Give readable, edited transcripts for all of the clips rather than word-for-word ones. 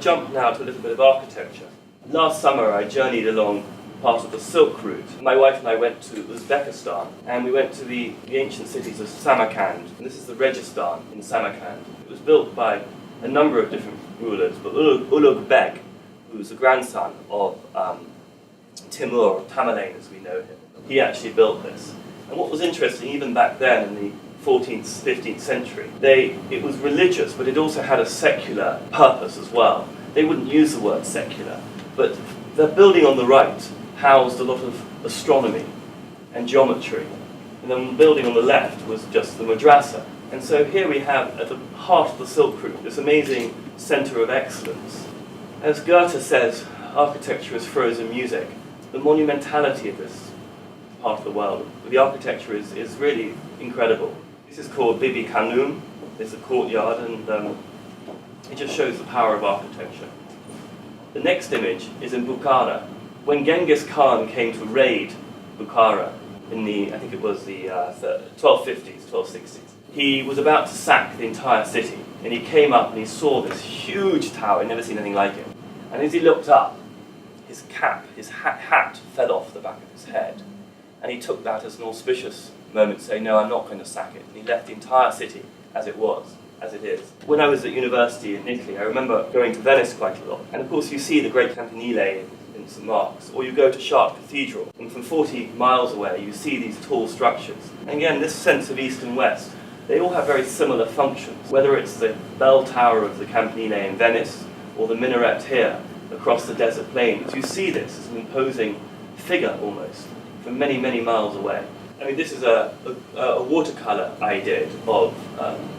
jump now to a little bit of architecture. Last summer I journeyed along part of the Silk Route. My wife and I went to Uzbekistan, and we went to the ancient cities of Samarkand. And this is the Registan in Samarkand. It was built by a number of different rulers, but Ulugh Beg, who was the grandson of Timur, or Tamerlane as we know him, he actually built this. And what was interesting, even back then in the 14th, 15th century, it was religious, but it also had a secular purpose as well. They wouldn't use the word secular, but the building on the right housed a lot of astronomy and geometry. And then the building on the left was just the madrasa. And so here we have, at the heart of the Silk Route, this amazing centre of excellence. As Goethe says, architecture is frozen music. The monumentality of this part of the world, the architecture is really incredible. This is called Bibi Khanum. It's a courtyard, and it just shows the power of architecture. The next image is in Bukhara. When Genghis Khan came to raid Bukhara in I think it was the 1250s, 1260s, he was about to sack the entire city, and he came up and he saw this huge tower. He'd never seen anything like it. And as he looked up, his cap, his hat fell off the back of his head, and he took that as an auspicious moment, saying, "No, I'm not going to sack it." And he left the entire city as it was, as it is. When I was at university in Italy, I remember going to Venice quite a lot. And of course you see the great campanile in St. Mark's, or you go to Chartres Cathedral, and from 40 miles away you see these tall structures. And again, this sense of east and west, they all have very similar functions, whether it's the bell tower of the campanile in Venice, or the minaret here across the desert plains. You see this as an imposing figure almost, from many, many miles away. I mean, this is a watercolour I did of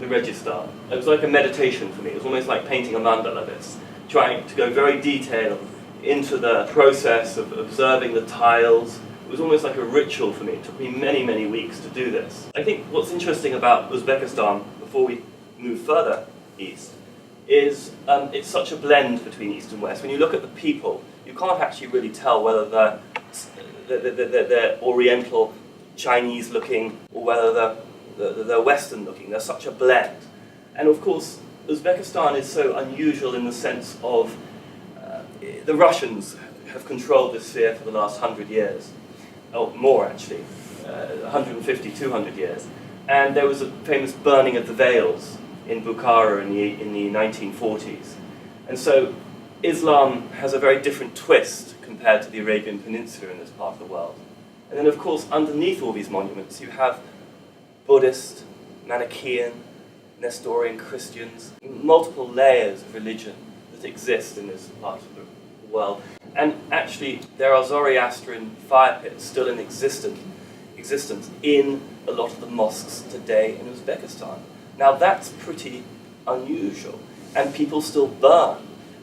the Registan. It was like a meditation for me. It was almost like painting a mandala, this, trying to go very detailed into the process of observing the tiles. It was almost like a ritual for me. It took me many, many weeks to do this. I think what's interesting about Uzbekistan, before we move further east, is it's such a blend between east and west. When you look at the people, you can't actually really tell whether they're oriental, Chinese looking, or whether they're Western looking. They're such a blend. And of course, Uzbekistan is so unusual in the sense of the Russians have controlled this sphere for the last 100 years, or more actually, 150, 200 years. And there was a famous burning of the veils in Bukhara in the 1940s. And so Islam has a very different twist compared to the Arabian Peninsula in this part of the world. And then, of course, underneath all these monuments, you have Buddhist, Manichaean, Nestorian Christians, multiple layers of religion that exist in this part of the world. And actually, there are Zoroastrian fire pits still in existence in a lot of the mosques today in Uzbekistan. Now, that's pretty unusual. And people still burn.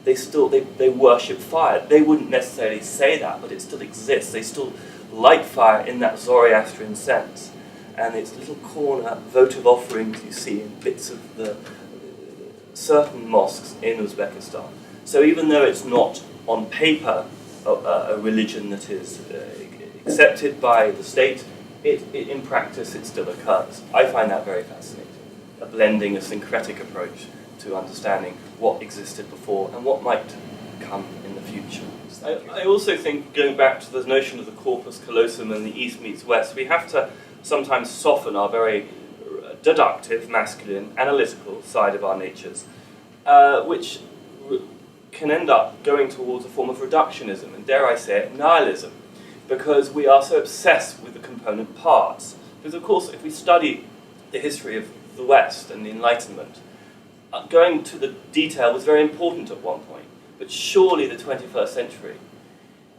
They worship fire. They wouldn't necessarily say that, but it still exists. They still light fire in that Zoroastrian sense. And it's little corner votive offerings you see in bits of the certain mosques in Uzbekistan. So even though it's not on paper a religion that is accepted by the state, in practice it still occurs. I find that very fascinating. A blending, a syncretic approach to understanding what existed before and what might come in the future. I also think, going back to the notion of the corpus callosum and the East meets West, we have to sometimes soften our very deductive, masculine, analytical side of our natures, which can end up going towards a form of reductionism, and dare I say it, nihilism, because we are so obsessed with the component parts. Because of course, if we study the history of the West and the Enlightenment, going to the detail was very important at one point. But surely the 21st century,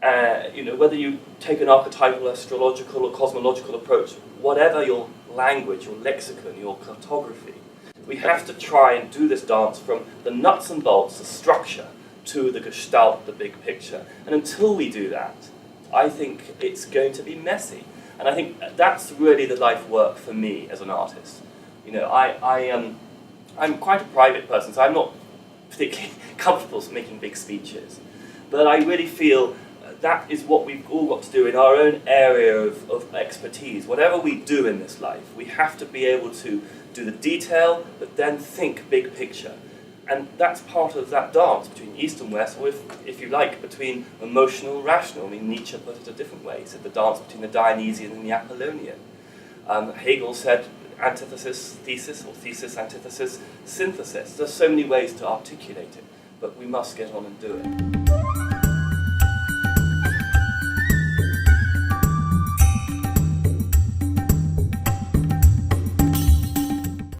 whether you take an archetypal, astrological, or cosmological approach, whatever your language, your lexicon, your cartography, we have to try and do this dance from the nuts and bolts, the structure, to the gestalt, the big picture. And until we do that, I think it's going to be messy. And I think that's really the life work for me as an artist. I'm quite a private person, so I'm not particularly comfortable making big speeches. But I really feel that is what we've all got to do in our own area of expertise. Whatever we do in this life, we have to be able to do the detail, but then think big picture. And that's part of that dance between East and West, or if you like, between emotional and rational. I mean, Nietzsche put it a different way. He said the dance between the Dionysian and the Apollonian. Hegel said antithesis, thesis, or thesis, antithesis, synthesis. There's so many ways to articulate it, but we must get on and do it.